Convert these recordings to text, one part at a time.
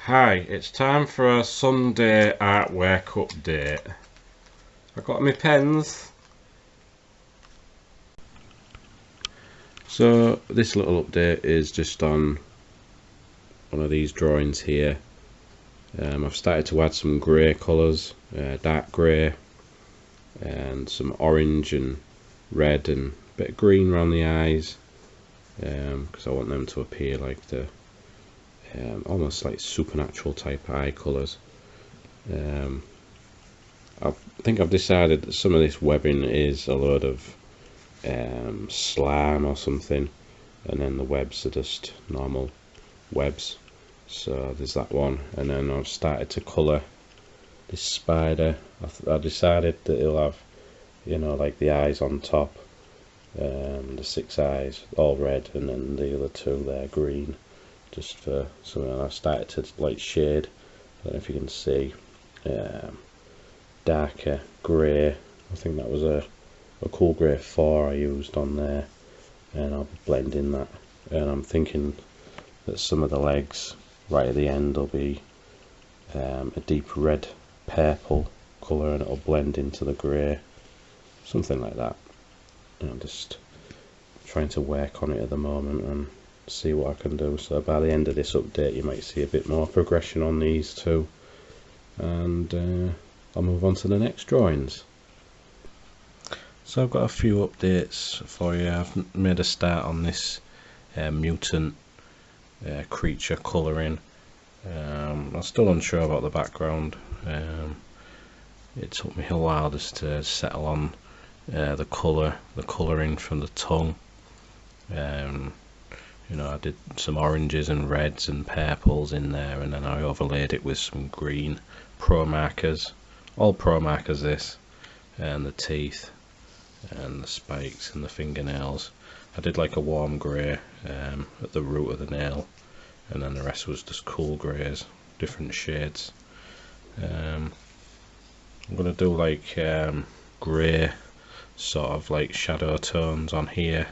Hi, it's time for a Sunday artwork update. I've got my pens. So this little update is just on one of these drawings here. I've started to add some grey colours, dark grey, and some orange and red and a bit of green around the eyes, because I want them to appear like the almost like supernatural type eye colours. I think I've decided that some of this webbing is a load of slime or something, and then the webs are just normal webs. So there's that one, and then I've started to colour this spider. I decided that it'll have, you know, like the eyes on top, the 6 eyes all red, and then the other 2 they're green, just for something. I've started to like shade, I don't know if you can see, darker grey. I think that was a cool grey 4 I used on there, and I'll be blending that. And I'm thinking that some of the legs right at the end will be a deep red purple colour, and it'll blend into the grey, something like that. And I'm just trying to work on it at the moment and see what I can do. So by the end of this update you might see a bit more progression on these two, and I'll move on to the next drawings. So I've got a few updates for you. I've made a start on this mutant creature colouring. I'm still unsure about the background. It took me a while just to settle on the colouring from the tongue. You know, I did some oranges and reds and purples in there, and then I overlaid it with some green pro markers, all pro markers this, and the teeth and the spikes and the fingernails. I did like a warm grey at the root of the nail, and then the rest was just cool greys, different shades. I'm going to do like grey sort of like shadow tones on here,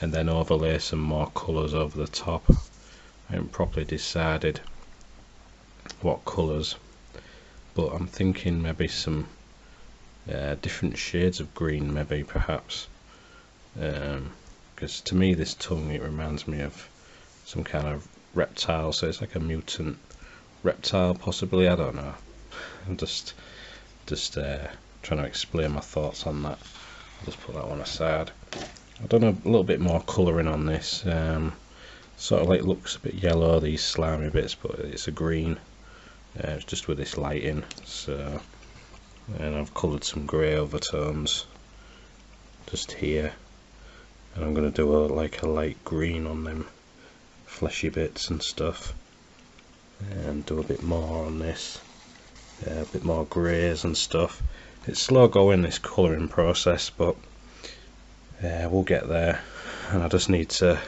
and then overlay some more colours over the top. I haven't properly decided what colours, but I'm thinking maybe some different shades of green, maybe, perhaps, because to me this tongue, it reminds me of some kind of reptile, so it's like a mutant reptile possibly, I don't know. I'm just trying to explain my thoughts on that. I'll just put that one aside. I've done a little bit more colouring on this, sort of like looks a bit yellow, these slimy bits, but it's a green. It's just with this lighting. So, and I've coloured some grey overtones just here, and I'm going to do like a light green on them fleshy bits and stuff, and do a bit more on this, a bit more greys and stuff. It's slow going, this colouring process, but we'll get there. And I just need to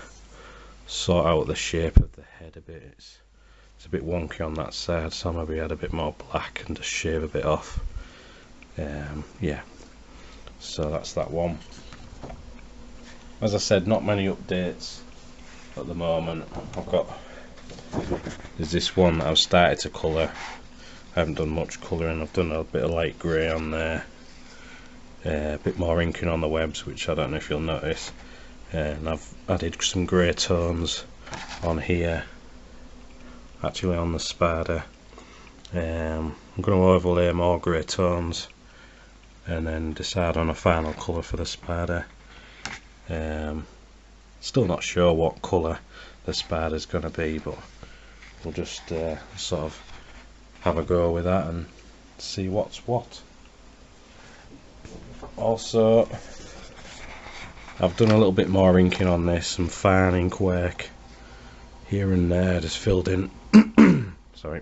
sort out the shape of the head a bit. It's a bit wonky on that side, so maybe add a bit more black and just shave a bit off. Yeah, so that's that one. As I said, not many updates at the moment. There's this one that I've started to colour. I haven't done much colouring. I've done a bit of light grey on there, a bit more inking on the webs, which I don't know if you'll notice, and I've added some grey tones on here, actually on the spider. I'm going to overlay more grey tones and then decide on a final colour for the spider. Still not sure what colour the spider's going to be, but we'll just sort of have a go with that and see what's what. Also, I've done a little bit more inking on this, some fine ink work here and there, just filled in sorry,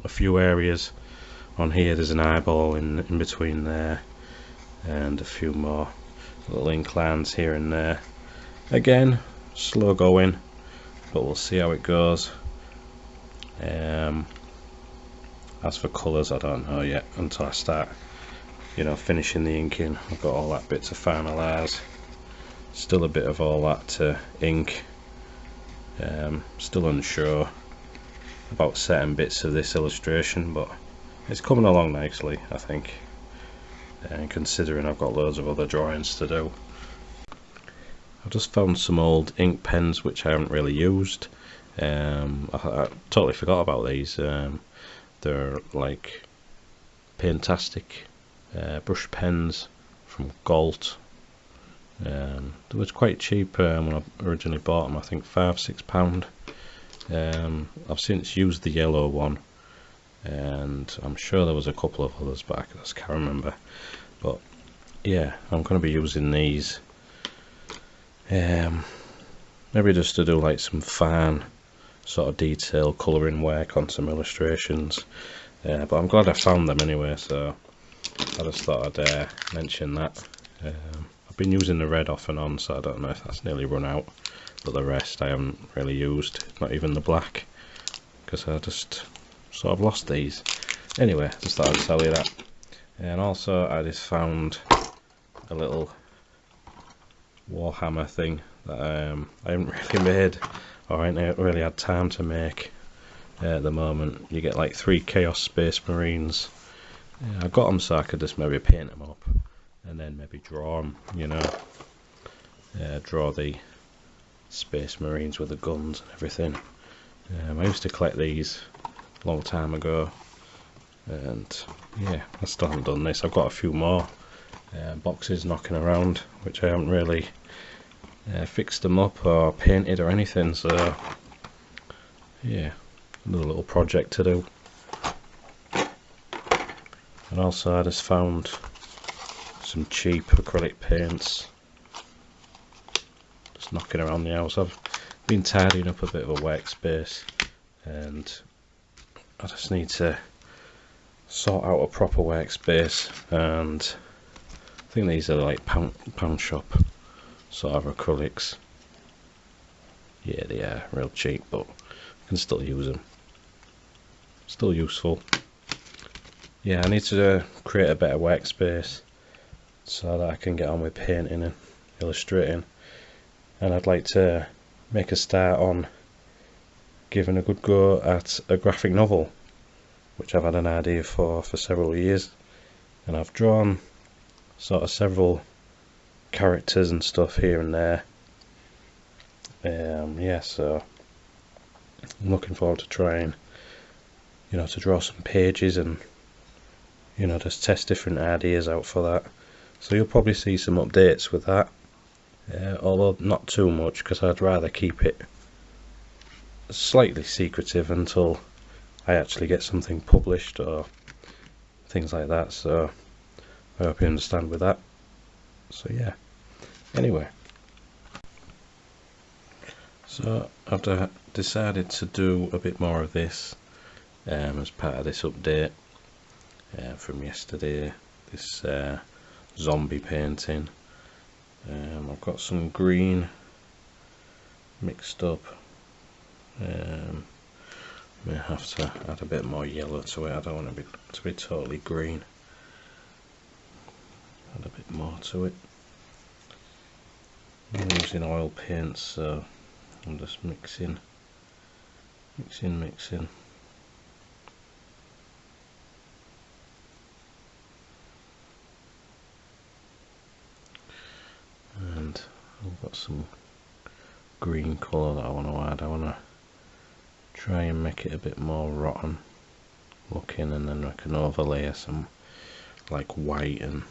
a few areas. On here there's an eyeball in between there, and a few more little ink lines here and there. Again, slow going, but we'll see how it goes. As for colours, I don't know yet until I start, you know, finishing the inking. I've got all that bit to finalise, still a bit of all that to ink, still unsure. about certain bits of this illustration, but it's coming along nicely, I think, and considering I've got loads of other drawings to do. I've just found some old ink pens which I haven't really used. I totally forgot about these. They're like Paintastic brush pens from Galt. They was quite cheap when I originally bought them, I think £5–6. I've since used the yellow one, and I'm sure there was a couple of others, but I just can't remember. But yeah, I'm going to be using these, maybe just to do like some fine sort of detail colouring work on some illustrations. But I'm glad I found them anyway, so I just thought I'd mention that. I've been using the red off and on, so I don't know if that's nearly run out, but the rest I haven't really used, not even the black, because I just sort of lost these. Anyway, just thought I'd tell you that. And also I just found a little Warhammer thing that I haven't really made, or I haven't really had time to make at the moment. You get like 3 Chaos Space Marines. I got them so I could just maybe paint them up and then maybe draw them, you know, draw the Space Marines with the guns and everything. I used to collect these a long time ago, and yeah, I still haven't done this. I've got a few more boxes knocking around which I haven't really fixed them up or painted or anything, so yeah, another little project to do. And also I just found some cheap acrylic paints just knocking around the house. I've been tidying up a bit of a workspace, and I just need to sort out a proper workspace, and I think these are like pound shop sort of acrylics. Yeah, they are real cheap, but I can still use them. Still useful. Yeah, I need to create a better workspace so that I can get on with painting and illustrating, and I'd like to make a start on giving a good go at a graphic novel, which I've had an idea for several years, and I've drawn sort of several characters and stuff here and there. Yeah, so I'm looking forward to trying, you know, to draw some pages and, you know, just test different ideas out for that. So you'll probably see some updates with that, although not too much, because I'd rather keep it slightly secretive until I actually get something published or things like that. So I hope you understand with that. So yeah, anyway, so I've decided to do a bit more of this as part of this update from yesterday, this zombie painting. I've got some green mixed up. May have to add a bit more yellow to it. I don't want it to be totally green. Add a bit more to it. I'm using oil paints, so I'm just mixing. And I've got some green colour that I want to add. I want to try and make it a bit more rotten looking, and then I can overlay some like white and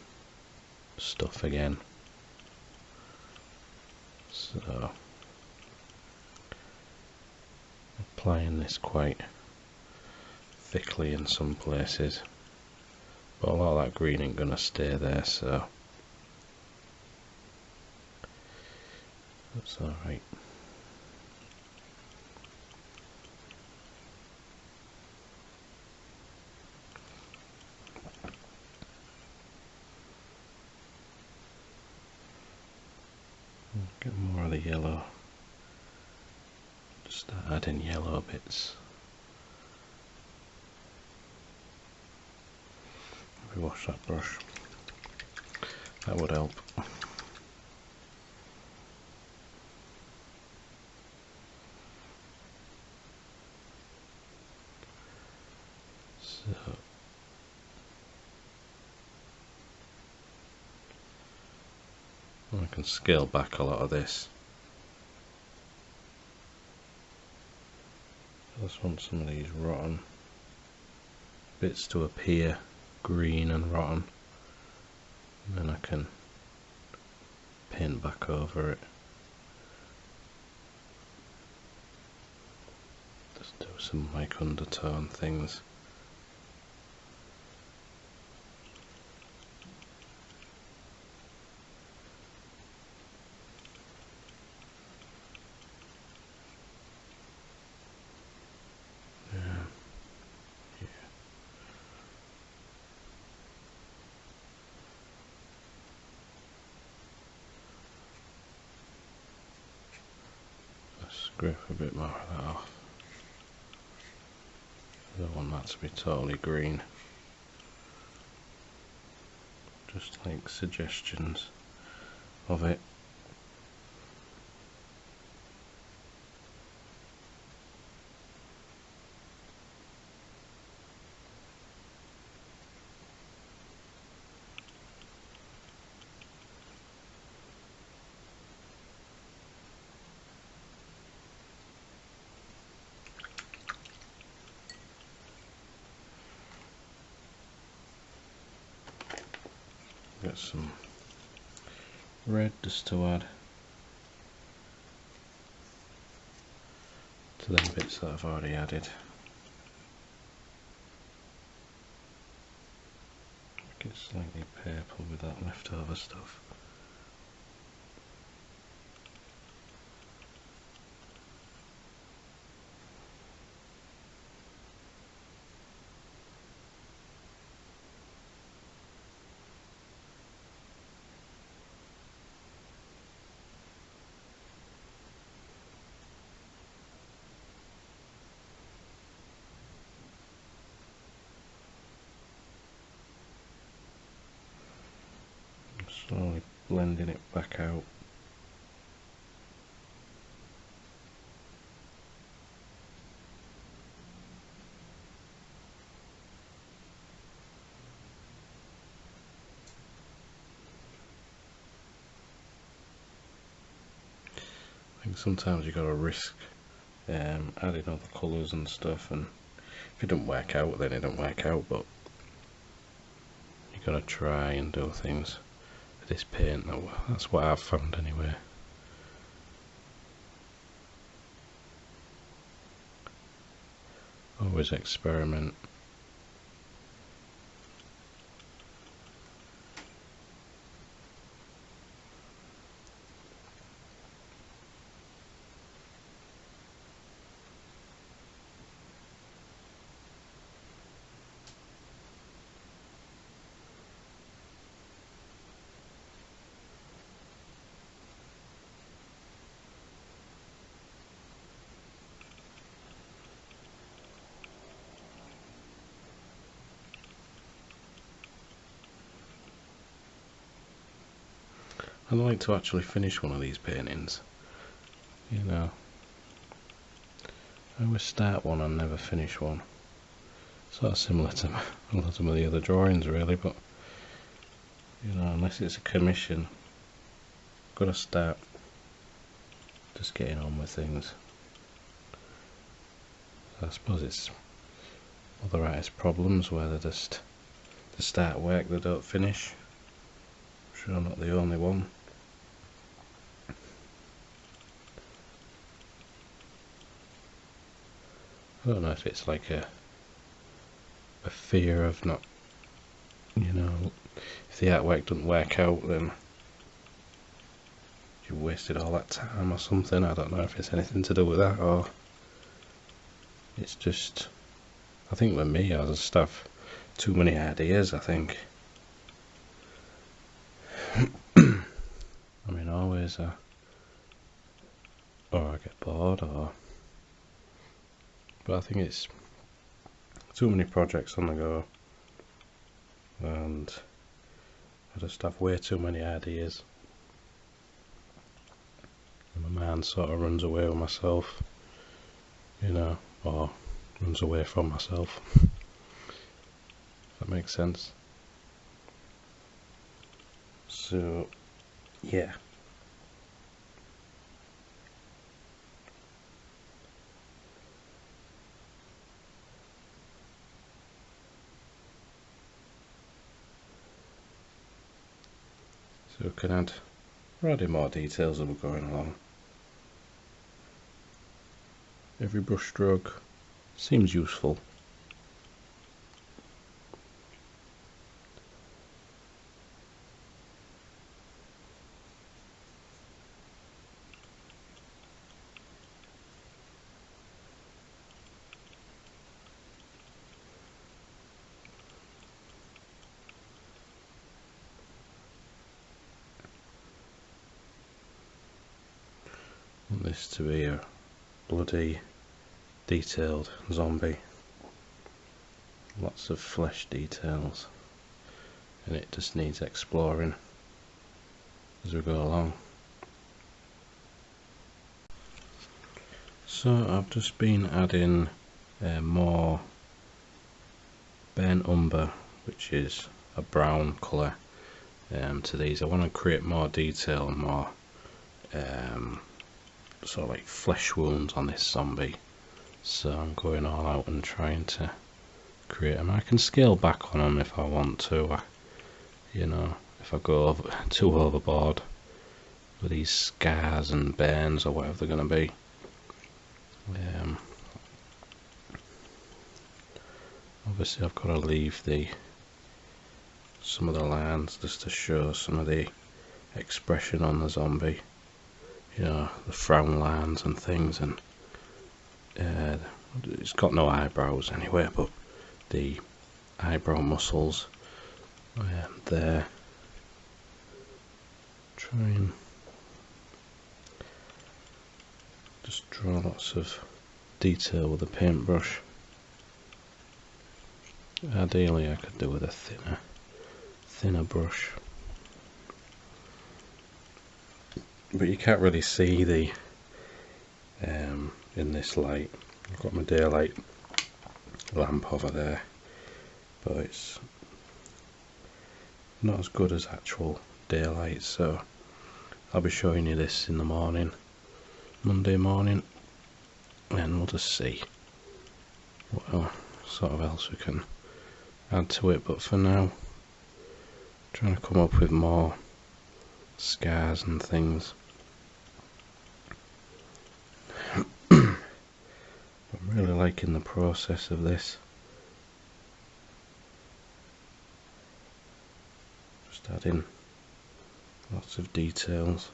stuff again. So applying this quite thickly in some places, but a lot of that green ain't gonna stay there, so that's alright. Get more of the yellow, just start adding yellow bits. Maybe wash that brush, that would help. So I can scale back a lot of this. I just want some of these rotten bits to appear green and rotten, and then I can paint back over it. Just do some like undertone things. Scrape a bit more of that off. I don't want that to be totally green. Just like suggestions of it. Get some red just to add to them bits that I've already added. Make it slightly purple with that leftover stuff. Slowly blending it back out. I think sometimes you got to risk adding other colours and stuff, and if it don't work out, then it don't work out, but you got to try and do things. This paint, that's what I've found anyway. Always experiment. I'd like to actually finish one of these paintings. You know, I always start one and never finish one. Sort of similar to a lot of the other drawings really, but you know, unless it's a commission, I've got to start just getting on with things. I suppose it's other artists' problems where they start work, they don't finish. I'm sure I'm not the only one. I don't know if it's like a fear of not, you know, if the artwork doesn't work out, then you wasted all that time or something. I don't know if it's anything to do with that, or it's just, I think with me, I just have too many ideas, I think. I mean, always, or I get bored, but I think it's too many projects on the go, and I just have way too many ideas, and my mind sort of runs away with myself, you know, or runs away from myself. that makes sense. So yeah. So we can add more details as we're going along. Every brush stroke seems useful. I want this to be a bloody detailed zombie. Lots of flesh details, and it just needs exploring as we go along. So I've just been adding more burnt umber, which is a brown colour, to these. I want to create more detail, more sort of like flesh wounds on this zombie. So I'm going all out and trying to create them. I can scale back on them if I want to, you know, if I go too overboard with these scars and burns or whatever they're going to be. Obviously I've got to leave some of the lines just to show some of the expression on the zombie, you know, the frown lines and things, and it's got no eyebrows anyway, but the eyebrow muscles there. Try and just draw lots of detail with a paintbrush. Ideally I could do with a thinner brush, but you can't really see the in this light. I've got my daylight lamp over there, but it's not as good as actual daylight, so I'll be showing you this in the morning, Monday morning, and we'll just see what sort of else we can add to it. But for now, trying to come up with more scars and things. I'm really liking the process of this. Just adding lots of details.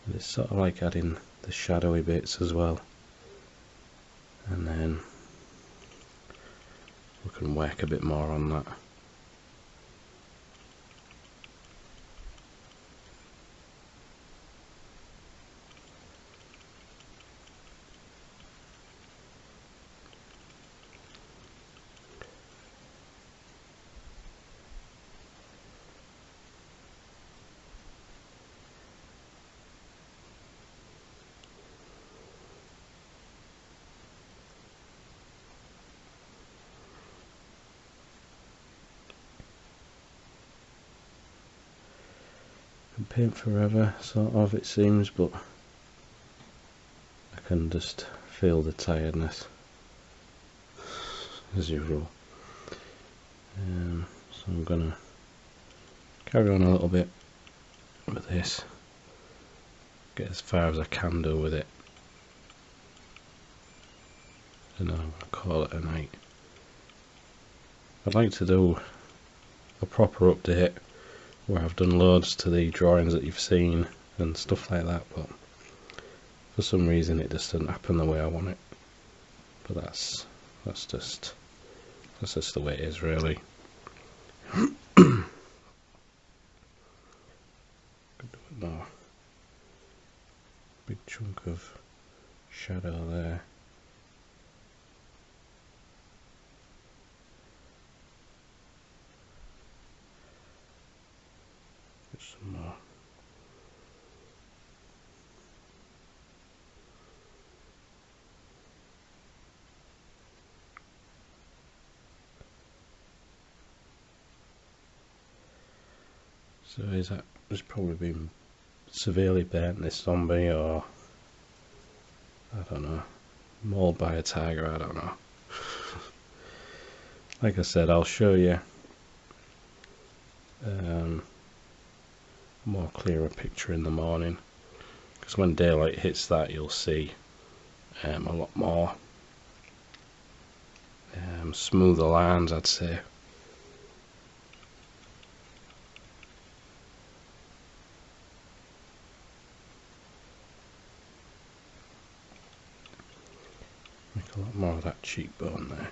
And it's sort of like adding the shadowy bits as well, and then we can work a bit more on that. Paint forever, sort of, it seems, but I can just feel the tiredness as usual. So I'm gonna carry on a little bit with this, get as far as I can do with it, and then I'm gonna call it a night. I'd like to do a proper update where I've done loads to the drawings that you've seen and stuff like that, but for some reason it just didn't happen the way I want it. But that's just the way it is, really. Could do it more. Big chunk of shadow there. Get some more. So he's probably been severely burnt, this zombie, or I don't know, mauled by a tiger, I don't know. Like I said, I'll show you more clearer picture in the morning, because when daylight hits that, you'll see a lot more smoother lines, I'd say. Make a lot more of that cheekbone there.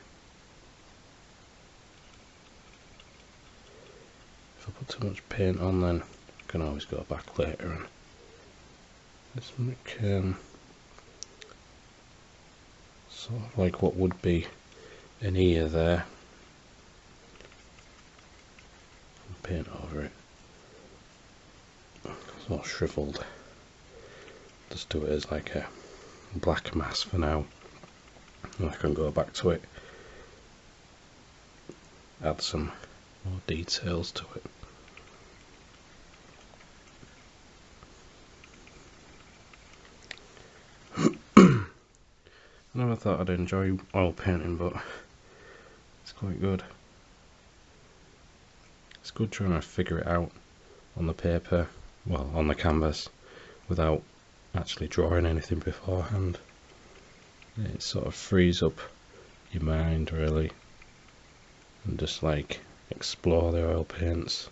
If I put too much paint on, then I can always go back later and let's make sort of like what would be an ear there, and paint over it. It's all shriveled. Just do it as like a black mass for now, and I can go back to it, add some more details to it. I never thought I'd enjoy oil painting, but it's quite good. It's good trying to figure it out on the paper, well, on the canvas, without actually drawing anything beforehand. It sort of frees up your mind, really, and just like explore the oil paints.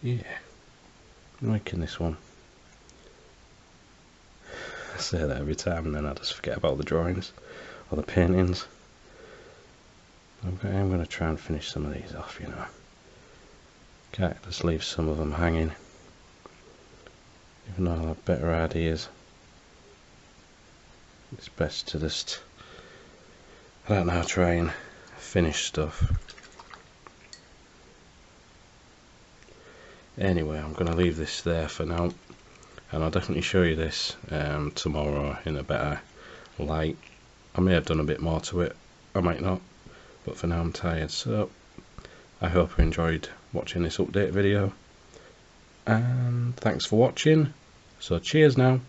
Yeah, I'm liking this one. I say that every time and then I just forget about the drawings or the paintings. I'm going to try and finish some of these off, you know. Can't just leave some of them hanging, even though I'll have better ideas. It's best to just, I don't know, try and finish stuff. Anyway, I'm going to leave this there for now, and I'll definitely show you this tomorrow in a better light. I may have done a bit more to it, I might not, but for now I'm tired. So I hope you enjoyed watching this update video, and thanks for watching. So cheers now.